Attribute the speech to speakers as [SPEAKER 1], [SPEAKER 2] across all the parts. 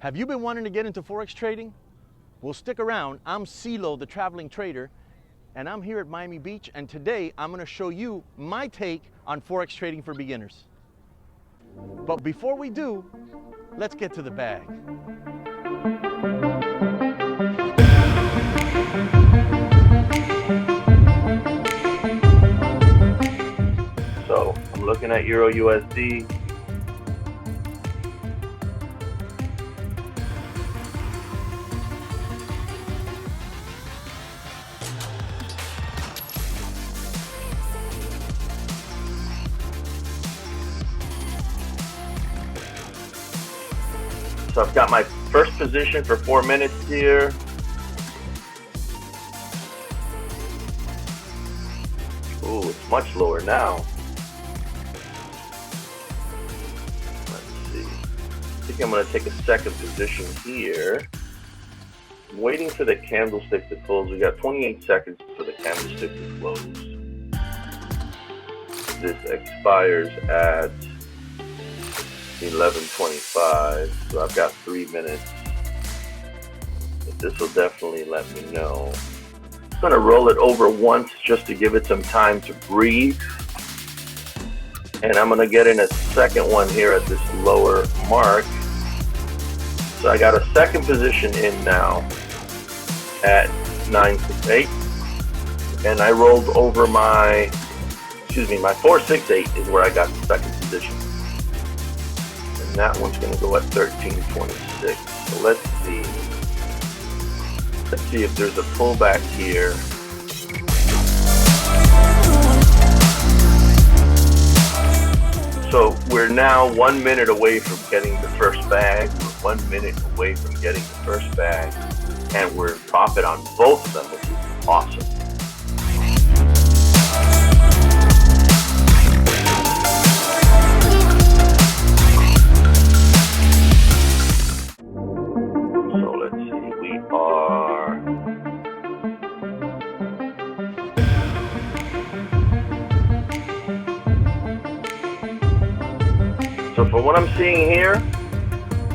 [SPEAKER 1] Have you been wanting to get into Forex trading? Well, stick around. I'm CeeLo, the traveling trader, and I'm here at Miami Beach, and today I'm going to show you my take on Forex trading for beginners. But before we do, let's get to the bag.
[SPEAKER 2] So I'm looking at Euro USD. So I've got my first position for 4 minutes here. Ooh, it's much lower now. Let's see. I think I'm going to take a second position here. I'm waiting for the candlestick to close. We got 28 seconds for the candlestick to close. This expires at 11:25, so I've got 3 minutes. But this will definitely let me know. I'm going to roll it over once just to give it some time to breathe. And I'm going to get in a second one here at this lower mark. So I got a second position in now at 968. And I rolled over my 468 is where I got the second position. And that one's going to go at 1326. So let's see. Let's see if there's a pullback here. So we're now 1 minute away from getting the first bag. We're 1 minute away from getting the first bag. And we're in profit on both of them, which is awesome. So for what I'm seeing here,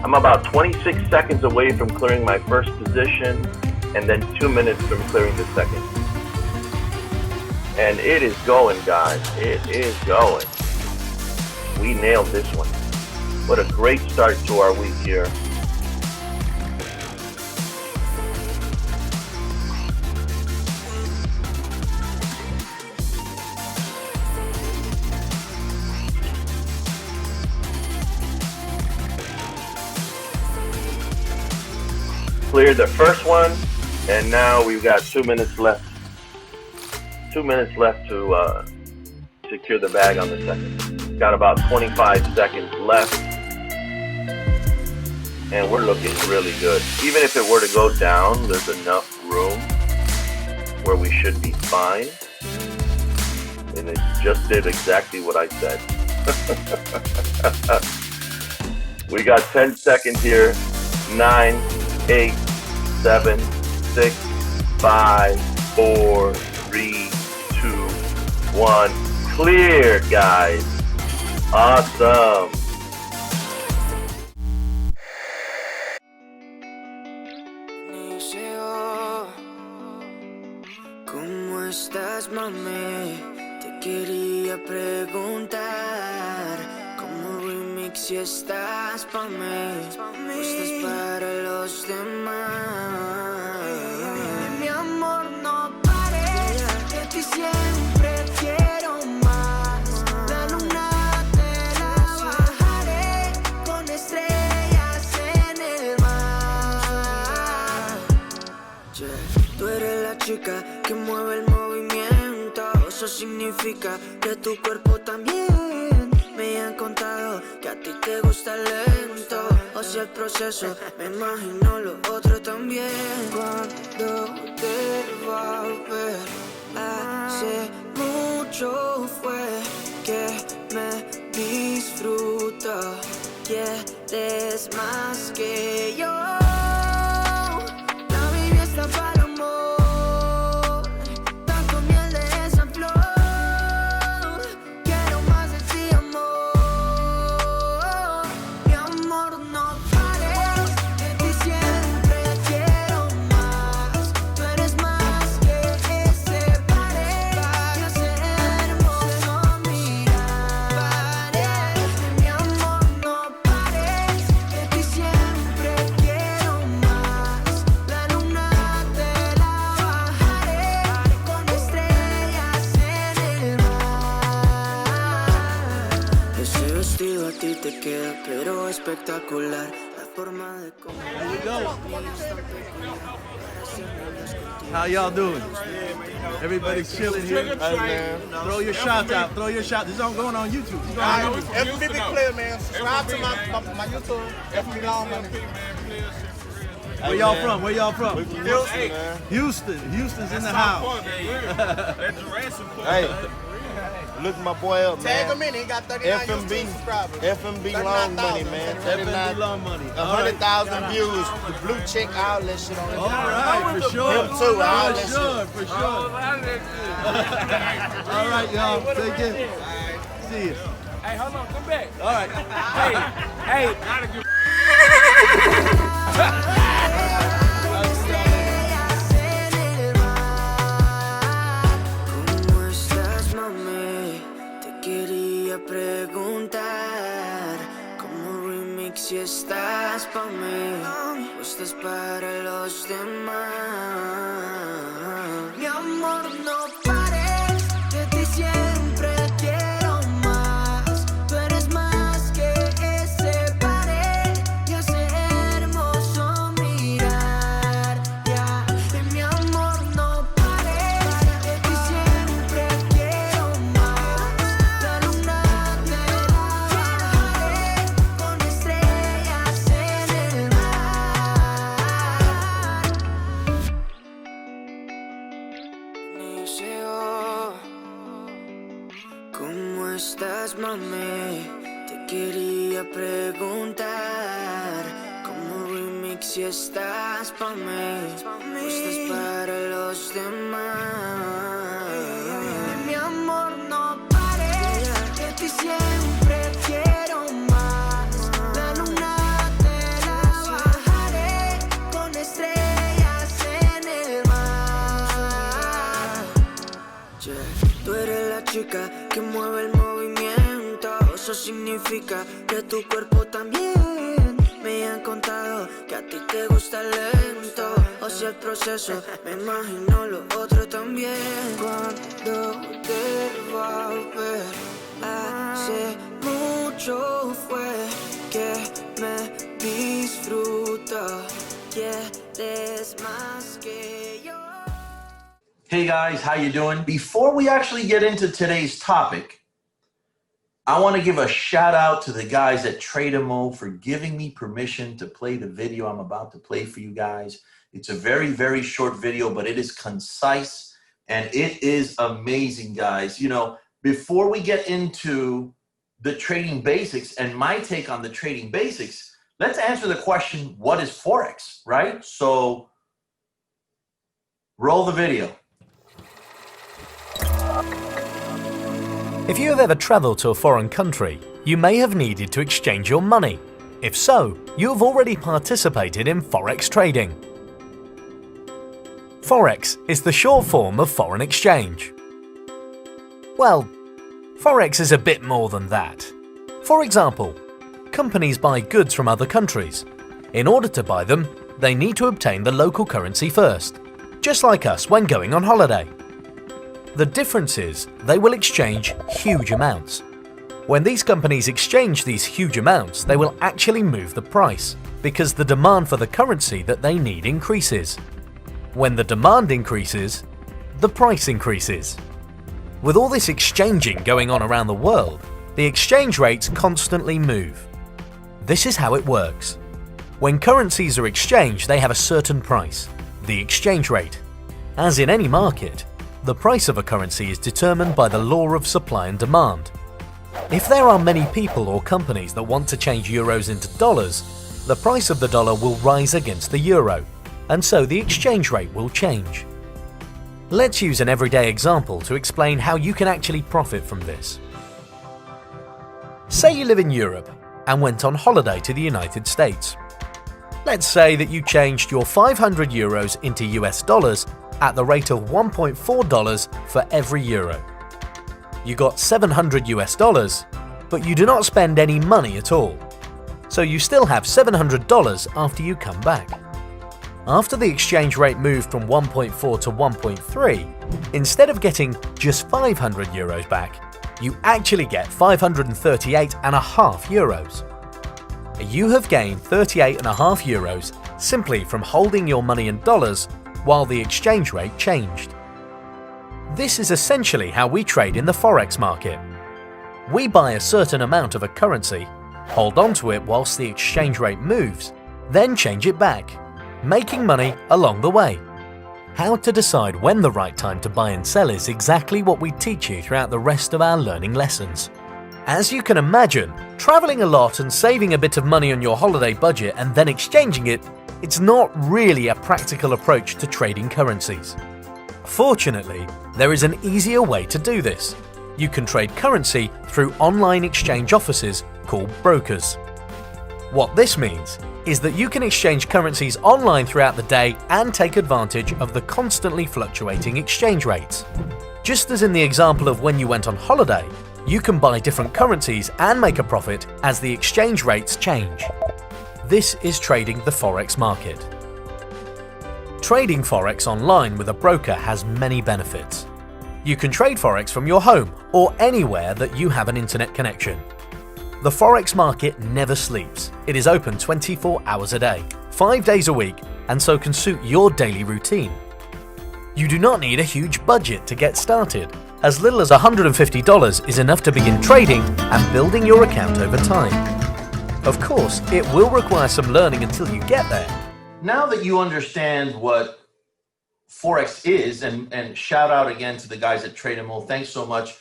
[SPEAKER 2] I'm about 26 seconds away from clearing my first position and then 2 minutes from clearing the second. And it is going, guys. It is going. We nailed this one. What a great start to our week here. Cleared the first one, and now we've got 2 minutes left. 2 minutes left to secure the bag on the second. Got about 25 seconds left, and we're looking really good. Even if it were to go down, there's enough room where we should be fine. And it just did exactly what I said. We got 10 seconds here. 9, 8, 7, 6, 5, 4, 3, 2, 1. Clear, guys. Awesome.
[SPEAKER 3] ¿Cómo estás, mami? Te quería preguntar. ¿Cómo remix si estás pa' mí? ¿O estás para los demás? Mi amor, no pares, de ti siempre quiero más. La luna te la bajaré con estrellas en el mar. Tú eres la chica que mueve el movimiento. Eso significa que tu cuerpo también. Me han contado que a ti te gusta lento. O sea, el proceso, me imagino lo otro también. Cuando te va a ver, hace mucho fue que me disfruto. Quieres más que yo. La Biblia está para el amor. Tanto miel de esa flor. Quiero más de ti, amor. Mi amor, no pares. espectacular. La forma de
[SPEAKER 1] Here we go. How y'all doing? Everybody's chilling here.
[SPEAKER 4] Hey, man.
[SPEAKER 1] Throw your shout out. Throw your shout. This is all going on YouTube. This is going on YouTube.
[SPEAKER 4] FB Clear, man. Subscribe to my YouTube. FB Long Money.
[SPEAKER 1] Where y'all from? Where y'all from?
[SPEAKER 4] Houston, man.
[SPEAKER 1] Houston. Houston's in the house.
[SPEAKER 4] Hey, look my boy up, man.
[SPEAKER 5] Tag him in. He got 39 YouTube subscribers.
[SPEAKER 4] FB Long Money, man.
[SPEAKER 1] FNB Long Money. All right.
[SPEAKER 4] 100,000 views. The blue check, all that shit on it.
[SPEAKER 1] All right, for sure.
[SPEAKER 4] Him too, all that
[SPEAKER 1] For sure, for sure. All right, y'all. Take care. See you.
[SPEAKER 6] Hey, hold on, come back.
[SPEAKER 1] All right.
[SPEAKER 6] Hey,
[SPEAKER 3] estrellas en el mar. ¿Cómo estás, mami? Te quería preguntar. Como remix si estás pa' mí o estás para los demás. Mi amor, no pares, de ti siempre quiero más. Tú eres más que ese pared y ese hermoso mirar. Ya, mi amor, no pares, de ti siempre quiero más. La luna te la bajaré con estrellas en el mar. Liceo, ¿cómo estás, mami? Te quería preguntar. Como remix si estás pa' mí o estás para los demás. Mi amor, no pares, de ti siempre quiero más. La luna te la bajaré con estrellas en el mar. Yeah. Tú eres la chica que mueve el movimiento. Eso significa que tu cuerpo también. Me han contado que a ti te gusta lento. O sea, el proceso, me imagino lo otro también. Cuando te va a ver, hace mucho fue que me disfruto. Quieres más que yo.
[SPEAKER 1] Hey guys, how you doing? Before we actually get into today's topic, I want to give a shout out to the guys at Tradimo for giving me permission to play the video I'm about to play for you guys. It's a very, very short video, but it is concise and it is amazing, guys. You know, before we get into the trading basics and my take on the trading basics, let's answer the question, what is Forex, right? So roll the video.
[SPEAKER 7] If you have ever traveled to a foreign country, you may have needed to exchange your money. If so, you have already participated in Forex trading. Forex is the short form of foreign exchange. Well, Forex is a bit more than that. For example, companies buy goods from other countries. In order to buy them, they need to obtain the local currency first, just like us when going on holiday. The difference is they will exchange huge amounts. When these companies exchange these huge amounts, they will actually move the price because the demand for the currency that they need increases. When the demand increases, the price increases. With all this exchanging going on around the world, the exchange rates constantly move. This is how it works. When currencies are exchanged, they have a certain price, the exchange rate. As in any market, the price of a currency is determined by the law of supply and demand. If there are many people or companies that want to change euros into dollars, the price of the dollar will rise against the euro, and so the exchange rate will change. Let's use an everyday example to explain how you can actually profit from this. Say you live in Europe and went on holiday to the United States. Let's say that you changed your 500 euros into US dollars at the rate of $1.4 for every euro. You got 700 US dollars, but you do not spend any money at all. So you still have $700 after you come back. After the exchange rate moved from 1.4 to 1.3, instead of getting just 500 euros back, you actually get 538.5 euros. you have gained 38.5 euros simply from holding your money in dollars while the exchange rate changed. This is essentially how we trade in the Forex market. We buy a certain amount of a currency, hold on to it whilst the exchange rate moves, then change it back, making money along the way. How to decide when the right time to buy and sell is exactly what we teach you throughout the rest of our learning lessons. As you can imagine, traveling a lot and saving a bit of money on your holiday budget and then exchanging it, it's not really a practical approach to trading currencies. Fortunately, there is an easier way to do this. You can trade currency through online exchange offices called brokers. What this means is that you can exchange currencies online throughout the day and take advantage of the constantly fluctuating exchange rates. Just as in the example of when you went on holiday, you can buy different currencies and make a profit as the exchange rates change. This is trading the Forex market. Trading Forex online with a broker has many benefits. You can trade Forex from your home or anywhere that you have an internet connection. The Forex market never sleeps. It is open 24 hours a day, 5 days a week, and so can suit your daily routine. You do not need a huge budget to get started. As little as $150 is enough to begin trading and building your account over time. Of course, it will require some learning until you get there.
[SPEAKER 1] Now that you understand what Forex is, and shout out again to the guys at Tradimo. Thanks so much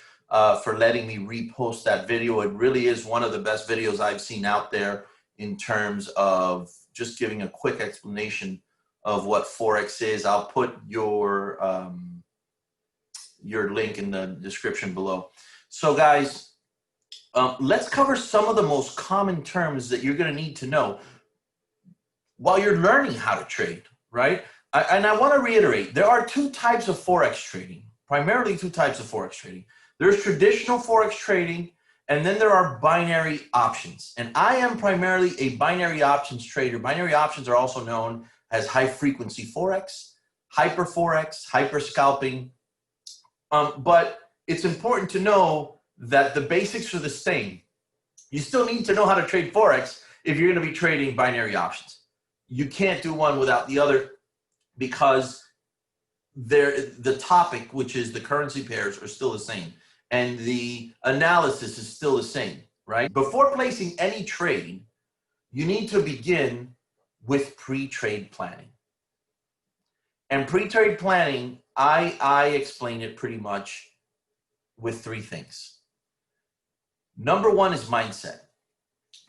[SPEAKER 1] for letting me repost that video. It really is one of the best videos I've seen out there in terms of just giving a quick explanation of what Forex is. I'll put your link in the description below. So guys, let's cover some of the most common terms that you're going to need to know while you're learning how to trade, right? And I want to reiterate, there are two types of Forex trading, primarily two types of Forex trading. There's traditional Forex trading, and then there are binary options. And I am primarily a binary options trader. Binary options are also known as high frequency Forex, hyper Forex, hyper scalping. But it's important to know that the basics are the same. You still need to know how to trade Forex if you're going to be trading binary options. You can't do one without the other because the topic, which is the currency pairs, are still the same. And the analysis is still the same, right? Before placing any trade, you need to begin with pre-trade planning. And pre-trade planning, I explain it pretty much with three things. Number one is mindset.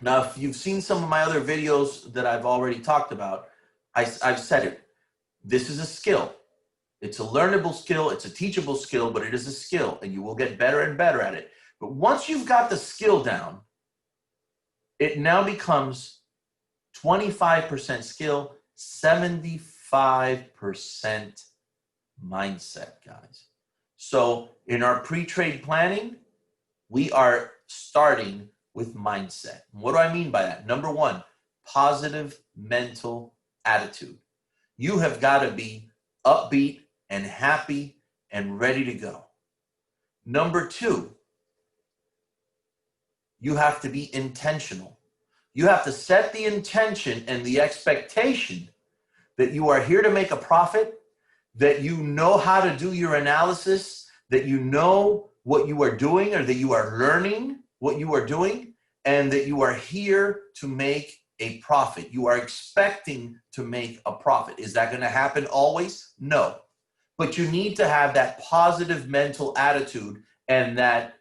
[SPEAKER 1] Now, if you've seen some of my other videos that I've already talked about, I've said it. This is a skill. It's a learnable skill. It's a teachable skill, but it is a skill, and you will get better and better at it. But once you've got the skill down, it now becomes 25% skill, 75% mindset, guys. So in our pre-trade planning, we are starting with mindset. What do I mean by that? Number one, positive mental attitude. You have got to be upbeat and happy and ready to go. Number two, you have to be intentional. You have to set the intention and the expectation that you are here to make a profit, that you know how to do your analysis, that you know what you are doing, or that you are learning what you are doing, and that you are here to make a profit. You are expecting to make a profit. Is that going to happen always? No. But you need to have that positive mental attitude and that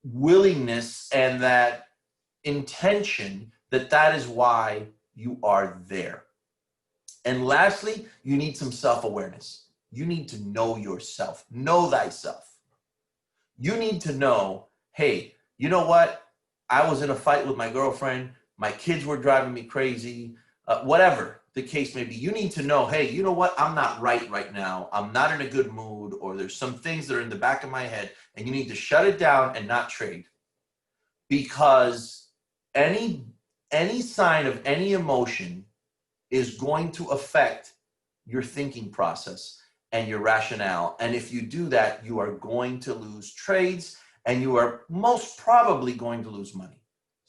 [SPEAKER 1] willingness and that intention that is why you are there. And lastly, you need some self-awareness. You need to know yourself. Know thyself. You need to know, hey, you know what? I was in a fight with my girlfriend. My kids were driving me crazy. Whatever the case may be, you need to know, hey, you know what? I'm not right now. I'm not in a good mood, or there's some things that are in the back of my head, and you need to shut it down and not trade. Because any sign of any emotion is going to affect your thinking process and your rationale. And if you do that, you are going to lose trades, and you are most probably going to lose money.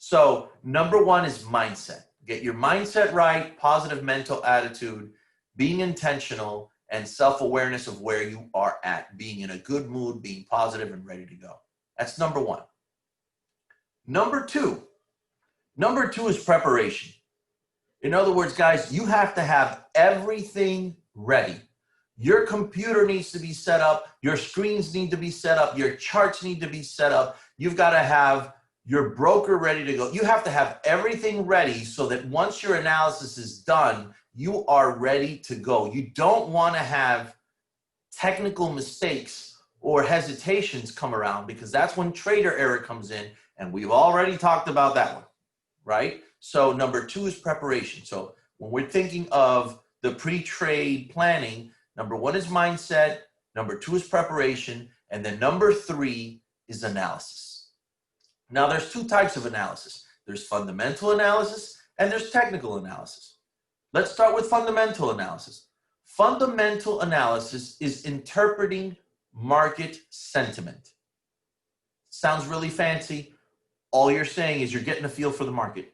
[SPEAKER 8] So number one is mindset. Get your mindset right, positive mental attitude, being intentional, and self-awareness of where you are at, being in a good mood, being positive and ready to go. That's number one. Number two is preparation. In other words, guys, you have to have everything ready. Your computer needs to be set up. Your screens need to be set up. Your charts need to be set up. You've got to have your broker ready to go. You have to have everything ready so that once your analysis is done, you are ready to go. You don't want to have technical mistakes or hesitations come around, because that's when trader error comes in. And we've already talked about that one, right? So number two is preparation. So when we're thinking of the pre-trade planning, number one is mindset, number two is preparation, and then number three is analysis. Now there's two types of analysis. There's fundamental analysis and there's technical analysis. Let's start with fundamental analysis. Fundamental analysis is interpreting market sentiment. Sounds really fancy. All you're saying is you're getting a feel for the market.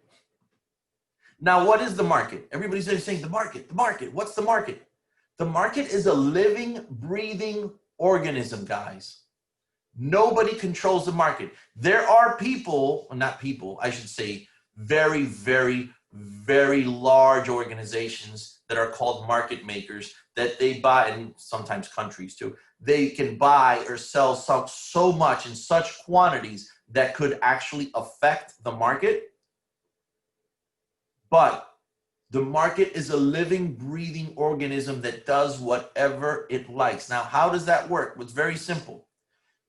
[SPEAKER 8] Now, what is the market? Everybody's saying the market, the market. What's the market? The market is a living, breathing organism, guys. Nobody controls the market. There are people, well, not people, I should say very, very, very large organizations that are called market makers that they buy, and sometimes countries too. They can buy or sell so much in such quantities that could actually affect the market. But the market is a living, breathing organism that does whatever it likes. Now, how does that work? It's very simple.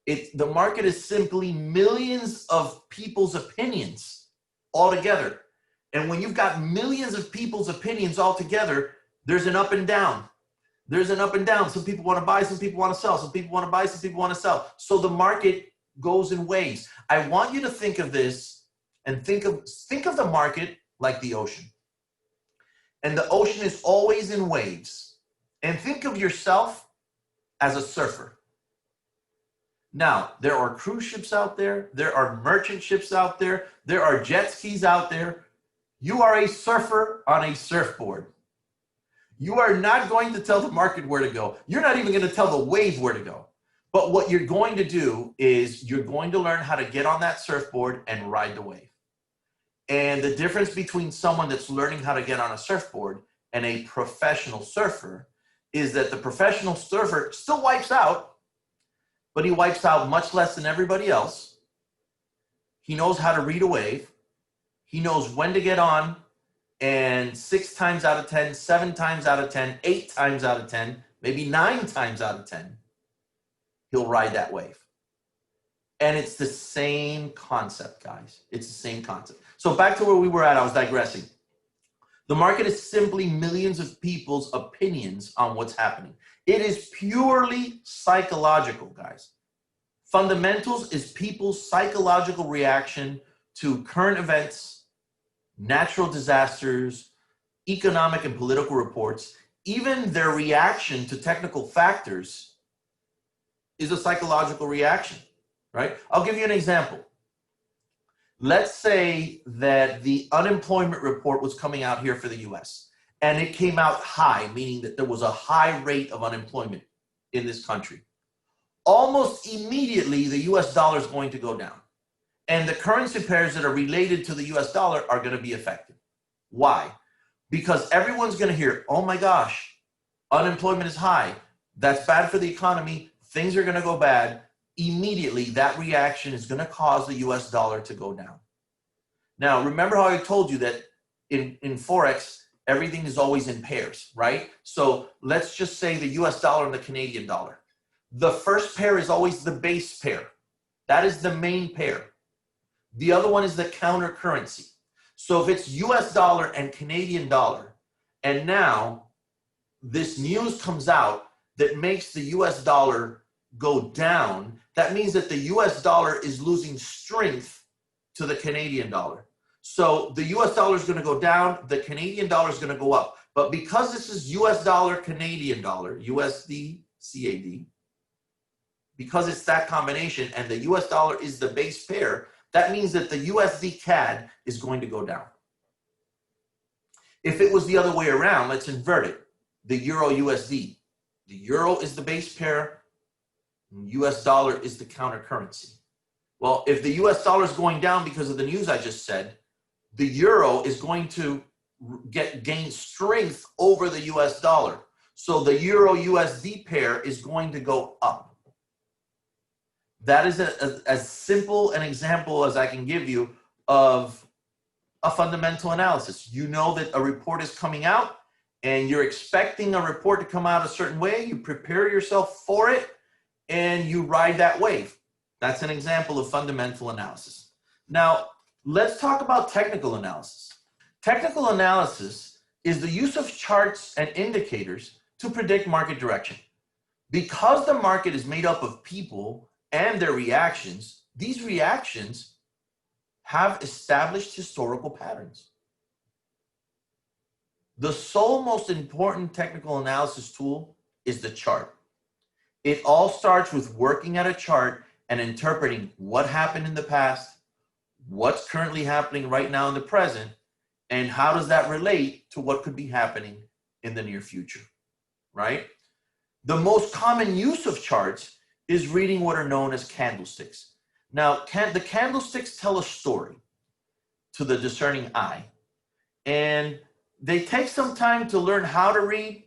[SPEAKER 8] The market is simply millions of people's opinions all together. And when you've got millions of people's opinions all together, there's an up and down. There's an up and down. Some people want to buy, some people want to sell. Some people want to buy, some people want to sell. So the market goes in waves. I want you to think of this and think of the market like the ocean. And the ocean is always in waves. And think of yourself as a surfer. Now, there are cruise ships out there. There are merchant ships out there. There are jet skis out there. You are a surfer on a surfboard. You are not going to tell the market where to go. You're not even going to tell the wave where to go. But what you're going to do is you're going to learn how to get on that surfboard and ride the wave. And the difference between someone that's learning how to get on a surfboard and a professional surfer is that the professional surfer still wipes out, but he wipes out much less than everybody else. He knows how to read a wave. He knows when to get on, and 6 times out of 10, 7 times out of 10, 8 times out of 10, maybe 9 times out of 10, he'll ride that wave. And it's the same concept, guys. It's the same concept. So back to where we were at, I was digressing. The market is simply millions of people's opinions on what's happening. It is purely psychological, guys. Fundamentals is people's psychological reaction to current events, natural disasters, economic and political reports. Even their reaction to technical factors is a psychological reaction, right? I'll give you an example. Let's say that the unemployment report was coming out here for the US, and it came out high, meaning that there was a high rate of unemployment in this country. Almost immediately, the US dollar is going to go down. And the currency pairs that are related to the US dollar are going to be affected. Why? Because everyone's going to hear, oh my gosh, unemployment is high. That's bad for the economy. Things are going to go bad. Immediately, that reaction is going to cause the US dollar to go down. Now, remember how I told you that in Forex, everything is always in pairs, right? So let's just say the US dollar and the Canadian dollar. The first pair is always the base pair. That is the main pair. The other one is the counter currency. So if it's US dollar and Canadian dollar, and now this news comes out that makes the US dollar go down, that means that the US dollar is losing strength to the Canadian dollar. So the US dollar is going to go down, the Canadian dollar is going to go up. But because this is US dollar, Canadian dollar, USD, CAD, because it's that combination and the US dollar is the base pair, that means that the USD CAD is going to go down. If it was the other way around, let's invert it. The Euro USD. The Euro is the base pair, and US dollar is the counter currency. Well, if the US dollar is going down because of the news I just said, the Euro is going to gain strength over the US dollar. So the Euro USD pair is going to go up. That is as simple an example as I can give you of a fundamental analysis. You know that a report is coming out and you're expecting a report to come out a certain way. You prepare yourself for it and you ride that wave. That's an example of fundamental analysis. Now, let's talk about technical analysis. Technical analysis is the use of charts and indicators to predict market direction. Because the market is made up of people and their reactions, these reactions have established historical patterns. The sole most important technical analysis tool is the chart. It all starts with working at a chart and interpreting what happened in the past, what's currently happening right now in the present, and how does that relate to what could be happening in the near future, right? The most common use of charts is reading what are known as candlesticks. Now, the candlesticks tell a story to the discerning eye, and they take some time to learn how to read,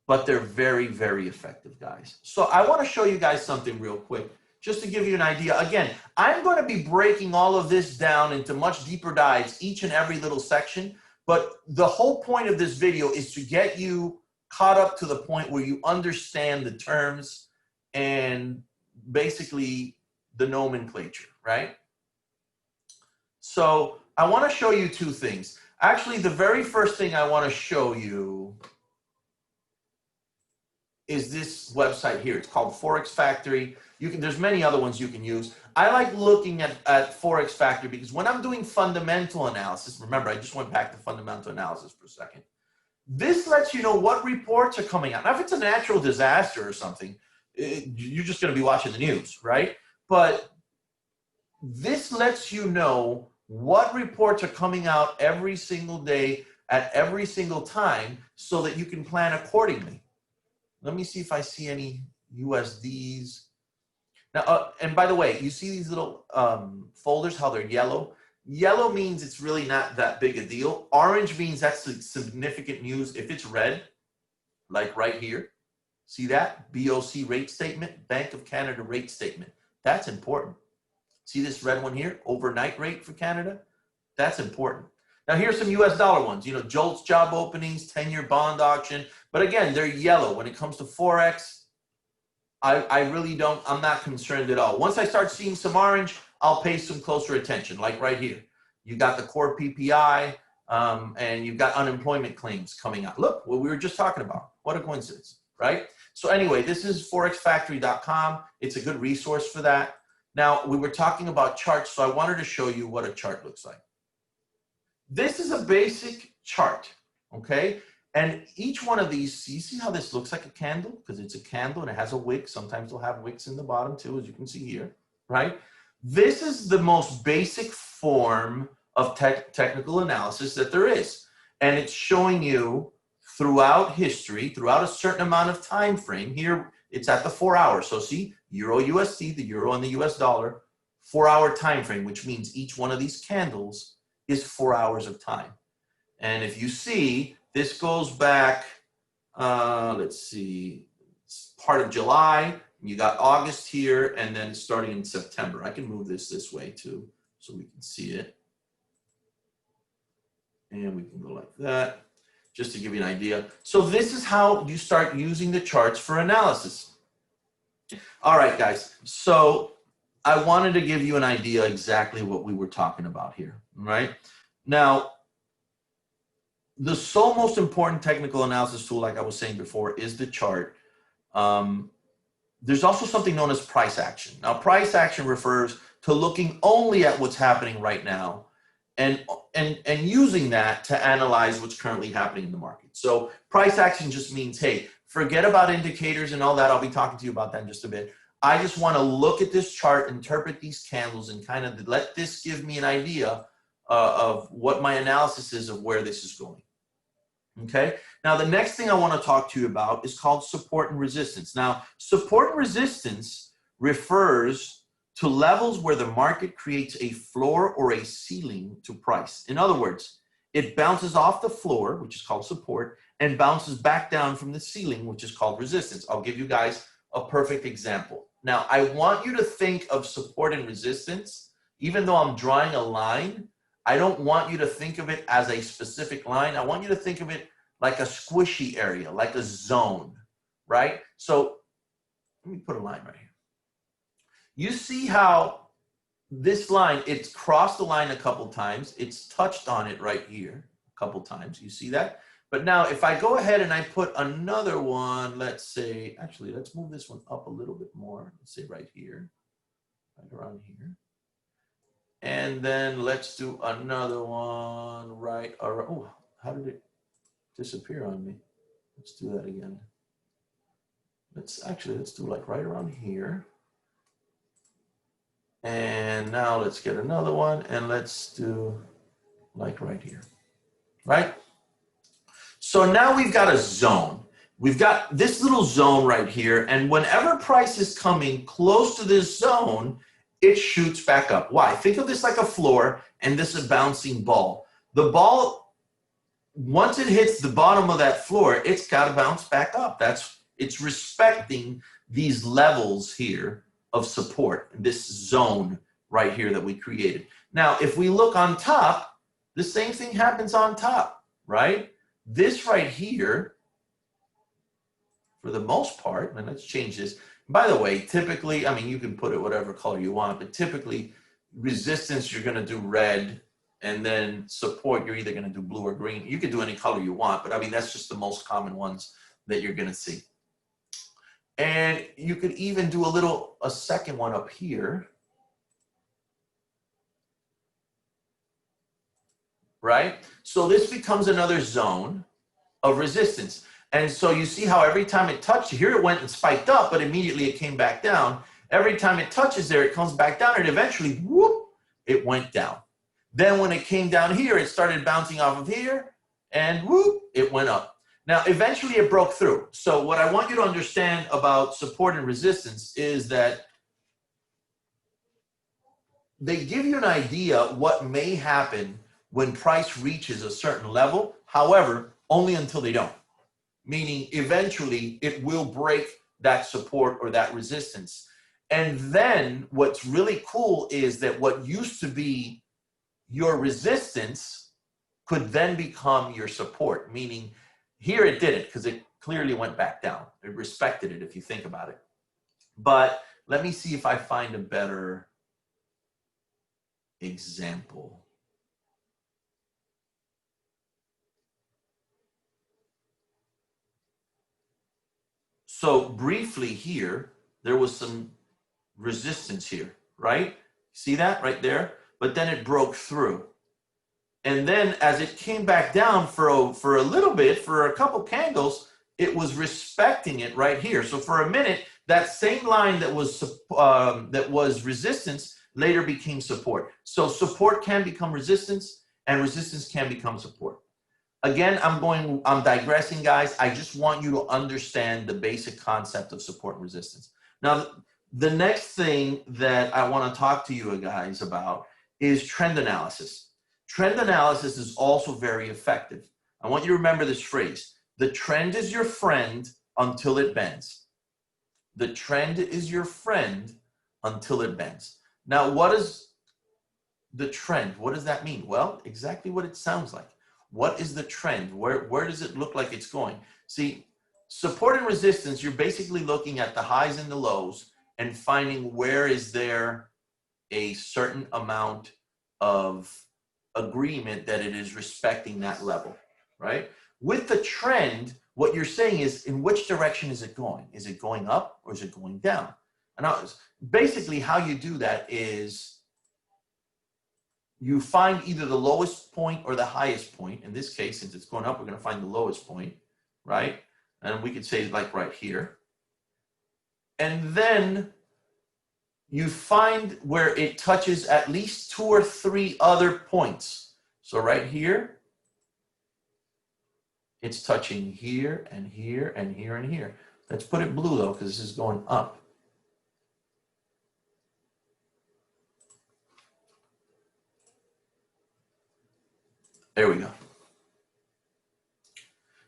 [SPEAKER 8] but they're very, very effective, guys. So I want to show you guys something real quick, just to give you an idea. Again, I'm going to be breaking all of this down into much deeper dives, each and every little section, but the whole point of this video is to get you caught up to the point where you understand the terms and basically the nomenclature, right? So I want to show you two things. Actually, the very first thing I want to show you is this website here. It's called Forex Factory. There's many other ones you can use. I like looking at Forex Factory because when I'm doing fundamental analysis, remember, I just went back to fundamental analysis for a second. This lets you know what reports are coming out. Now, if it's a natural disaster or something, you're just going to be watching the news, right? But this lets you know what reports are coming out every single day at every single time so that you can plan accordingly. Let me see if I see any USDs. Now, and by the way, you see these little folders, how they're yellow? Yellow means it's really not that big a deal. Orange means that's significant news. If it's red, like right here, see that? BOC rate statement, Bank of Canada rate statement. That's important. See this red one here? Overnight rate for Canada? That's important. Now here's some US dollar ones. You know, JOLTS job openings, 10-year bond auction. But again, they're yellow. When it comes to Forex, I'm not concerned at all. Once I start seeing some orange, I'll pay some closer attention, like right here. You got the core PPI, and you've got unemployment claims coming out. Look, what we were just talking about. What a coincidence, right? So anyway, this is forexfactory.com. It's a good resource for that. Now, we were talking about charts, so I wanted to show you what a chart looks like. This is a basic chart, okay? And each one of these, you see how this looks like a candle? Because it's a candle and it has a wick. Sometimes they'll have wicks in the bottom too, as you can see here, right? This is the most basic form of technical analysis that there is. And it's showing you throughout history, throughout a certain amount of time frame. Here, it's at the 4 hours. So see, Euro USD, the Euro and the US dollar, 4 hour time frame, which means each one of these candles is 4 hours of time. And if you see, this goes back, let's see, it's part of July. You got August here, and then starting in September. I can move this way too, so we can see it. And we can go like that, just to give you an idea. So this is how you start using the charts for analysis. All right, guys. So I wanted to give you an idea exactly what we were talking about here, right? Now, the sole most important technical analysis tool, like I was saying before, is the chart. There's also something known as price action. Now, price action refers to looking only at what's happening right now and using that to analyze what's currently happening in the market. So price action just means, hey, forget about indicators and all that. I'll be talking to you about that in just a bit. I just want to look at this chart, interpret these candles, and kind of let this give me an idea of what my analysis is of where this is going. Okay, now the next thing I want to talk to you about is called support and resistance. Now, support and resistance refers to levels where the market creates a floor or a ceiling to price. In other words, it bounces off the floor, which is called support, and bounces back down from the ceiling, which is called resistance. I'll give you guys a perfect example. Now, I want you to think of support and resistance. Even though I'm drawing a line, I don't want you to think of it as a specific line. I want you to think of it like a squishy area, like a zone, right? So let me put a line right here. You see how this line, it's crossed the line a couple times. It's touched on it right here a couple times. You see that? But now if I go ahead and I put another one, let's say, actually, let's move this one up a little bit more. Let's say right here, right around here. And then let's do another one right around. Oh, how did it disappear on me? Let's do that again. Let's do like right around here. And now let's get another one and let's do like right here, right? So now we've got a zone. We've got this little zone right here, and whenever price is coming close to this zone, it shoots back up. Why? Think of this like a floor and this is a bouncing ball. The ball, once it hits the bottom of that floor, it's got to bounce back up. It's respecting these levels here of support, this zone right here that we created. Now, if we look on top, the same thing happens on top, right? This right here, for the most part, and let's change this. By the way, typically, I mean, you can put it whatever color you want, but typically resistance, you're gonna do red, and then support, you're either gonna do blue or green. You can do any color you want, but I mean, that's just the most common ones that you're gonna see. And you could even do a second one up here, right? So this becomes another zone of resistance. And so you see how every time it touched, here it went and spiked up, but immediately it came back down. Every time it touches there, it comes back down, and eventually, whoop, it went down. Then when it came down here, it started bouncing off of here, and whoop, it went up. Now, eventually it broke through. So what I want you to understand about support and resistance is that they give you an idea what may happen when price reaches a certain level. However, only until they don't. Meaning eventually it will break that support or that resistance. And then what's really cool is that what used to be your resistance could then become your support, meaning here it didn't because it clearly went back down. It respected it if you think about it. But let me see if I find a better example. So briefly here, there was some resistance here, right? See that right there? But then it broke through. And then as it came back down for a little bit, for a couple candles, it was respecting it right here. So for a minute, that same line that was resistance later became support. So support can become resistance, and resistance can become support. Again, I'm digressing, guys. I just want you to understand the basic concept of support and resistance. Now, the next thing that I want to talk to you guys about is trend analysis. Trend analysis is also very effective. I want you to remember this phrase. The trend is your friend until it bends. The trend is your friend until it bends. Now, what is the trend? What does that mean? Well, exactly what it sounds like. What is the trend? Where does it look like it's going? See, support and resistance, you're basically looking at the highs and the lows and finding where is there a certain amount of agreement that it is respecting that level, right? With the trend, what you're saying is in which direction is it going? Is it going up or is it going down? And basically how you do that is you find either the lowest point or the highest point. In this case, since it's going up, we're going to find the lowest point, right? And we could say like right here. And then you find where it touches at least 2 or 3 other points. So right here, it's touching here and here and here and here. Let's put it blue though, because this is going up. There we go.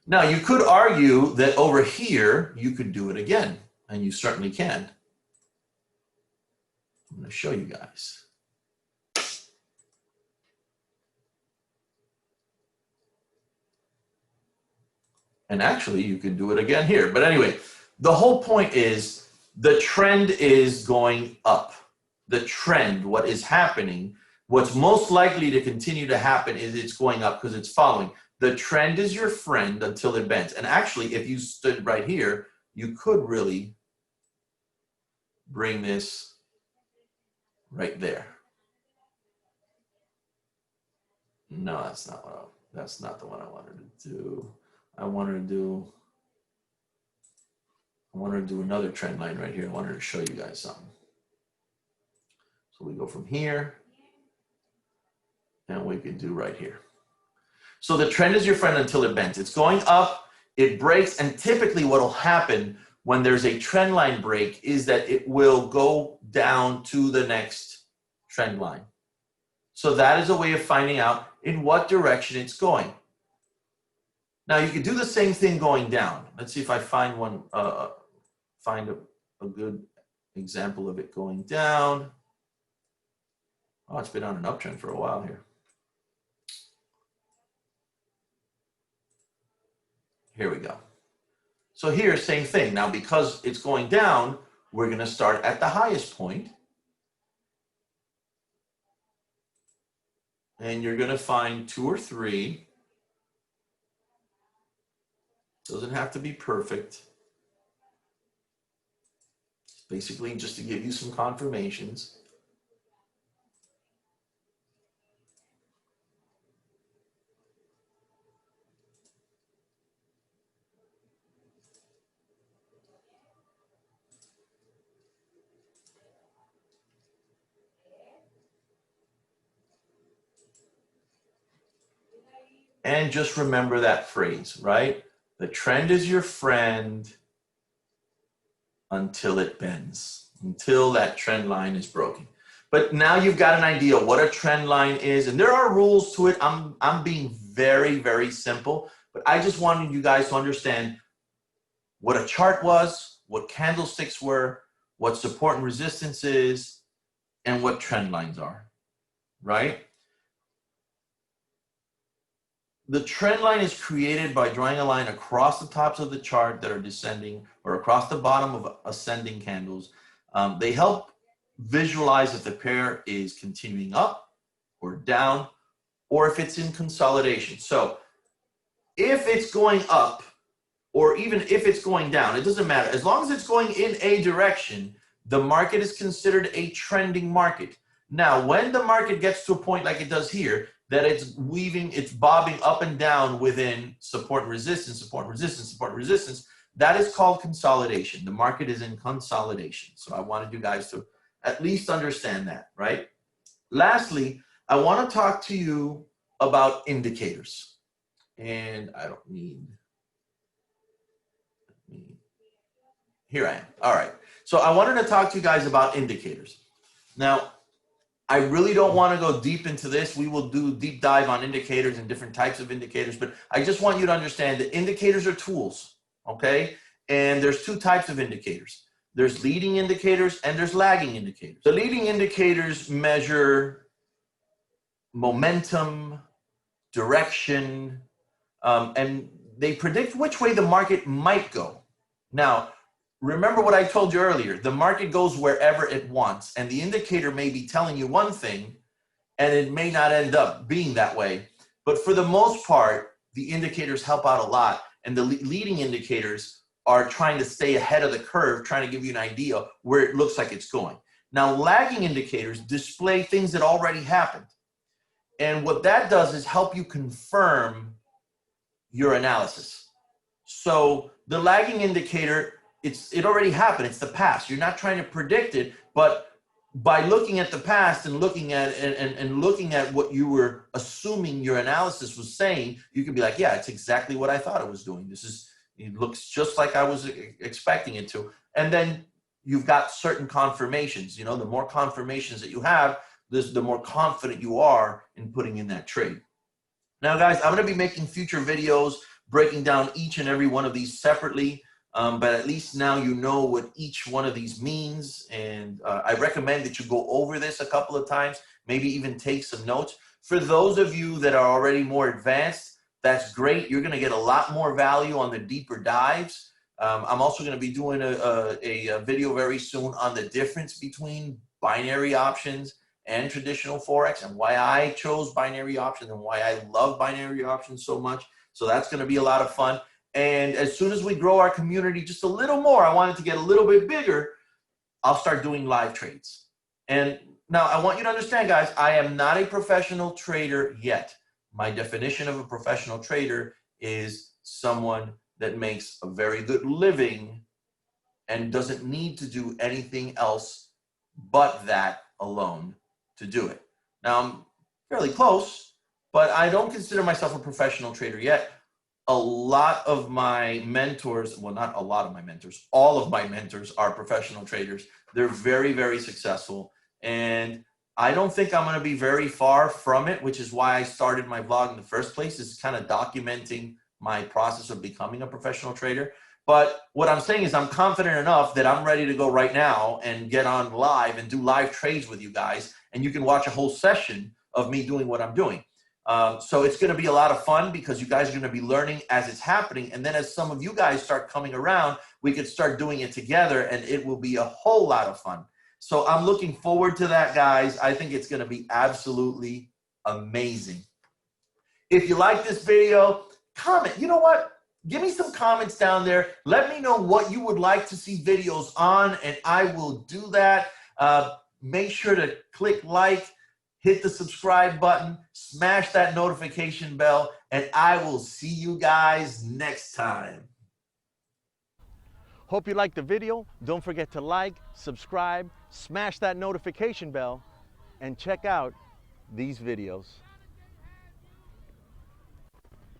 [SPEAKER 8] Now you could argue that over here, you could do it again, and you certainly can. I'm going to show you guys. And actually, you could do it again here. But anyway, the whole point is the trend is going up. The trend, what is happening, what's most likely to continue to happen is it's going up because it's following. The trend is your friend until it bends. And actually, if you stood right here, you could really bring this right there. No, that's not the one I wanted to do. I wanted to do another trend line right here. I wanted to show you guys something. So we go from here, and we could do right here. So the trend is your friend until it bends. It's going up, it breaks, and typically what will happen when there's a trend line break is that it will go down to the next trend line. So that is a way of finding out in what direction it's going. Now you could do the same thing going down. Let's see if I find one, find a good example of it going down. Oh, it's been on an uptrend for a while here. Here we go. So here, same thing. Now, because it's going down, we're going to start at the highest point. And you're going to find 2 or 3. Doesn't have to be perfect. It's basically just to give you some confirmations. And just remember that phrase, right? The trend is your friend until it bends, until that trend line is broken. But now you've got an idea what a trend line is, and there are rules to it. I'm being very, very simple, but I just wanted you guys to understand what a chart was, what candlesticks were, what support and resistance is, and what trend lines are, right? The trend line is created by drawing a line across the tops of the chart that are descending or across the bottom of ascending candles. They help visualize if the pair is continuing up or down, or if it's in consolidation. So if it's going up, or even if it's going down, it doesn't matter. As long as it's going in a direction, the market is considered a trending market. Now, when the market gets to a point like it does here, that it's weaving, it's bobbing up and down within support and resistance, support and resistance, support and resistance, that is called consolidation. The market is in consolidation. So I wanted you guys to at least understand that, right? Lastly, I want to talk to you about indicators. And I don't need, here I am. All right. So I wanted to talk to you guys about indicators. Now, I really don't want to go deep into this. We will do a deep dive on indicators and different types of indicators, but I just want you to understand that indicators are tools, okay? And there's 2 types of indicators. There's leading indicators and there's lagging indicators. The leading indicators measure momentum, direction, and they predict which way the market might go. Now, remember what I told you earlier, the market goes wherever it wants, and the indicator may be telling you one thing, and it may not end up being that way. But for the most part, the indicators help out a lot, and the leading indicators are trying to stay ahead of the curve, trying to give you an idea where it looks like it's going. Now, lagging indicators display things that already happened. And what that does is help you confirm your analysis. So the lagging indicator, it already happened. It's the past. You're not trying to predict it, but by looking at the past and looking at what you were assuming your analysis was saying, you could be like, yeah, it's exactly what I thought it was doing. It looks just like I was expecting it to. And then you've got certain confirmations. You know, the more confirmations that you have, the more confident you are in putting in that trade. Now, guys, I'm going to be making future videos breaking down each and every one of these separately. But at least now you know what each one of these means. And I recommend that you go over this a couple of times, maybe even take some notes. For those of you that are already more advanced, that's great. You're going to get a lot more value on the deeper dives. I'm also going to be doing a video very soon on the difference between binary options and traditional Forex and why I chose binary options and why I love binary options so much. So that's going to be a lot of fun. And as soon as we grow our community just a little more, I want it to get a little bit bigger, I'll start doing live trades. And now I want you to understand, guys, I am not a professional trader yet. My definition of a professional trader is someone that makes a very good living and doesn't need to do anything else but that alone to do it. Now, I'm fairly close, but I don't consider myself a professional trader yet. A lot of my mentors, well, not a lot of my mentors, all of my mentors are professional traders. They're very, very successful. And I don't think I'm going to be very far from it, which is why I started my vlog in the first place, is kind of documenting my process of becoming a professional trader. But what I'm saying is I'm confident enough that I'm ready to go right now and get on live and do live trades with you guys. And you can watch a whole session of me doing what I'm doing. So it's going to be a lot of fun because you guys are going to be learning as it's happening. And then as some of you guys start coming around, we can start doing it together and it will be a whole lot of fun. So I'm looking forward to that, guys. I think it's going to be absolutely amazing. If you like this video, comment. You know what? Give me some comments down there. Let me know what you would like to see videos on, and I will do that. Make sure to click like, hit the subscribe button, smash that notification bell, and I will see you guys next time.
[SPEAKER 1] Hope you liked the video. Don't forget to like, subscribe, smash that notification bell, and check out these videos.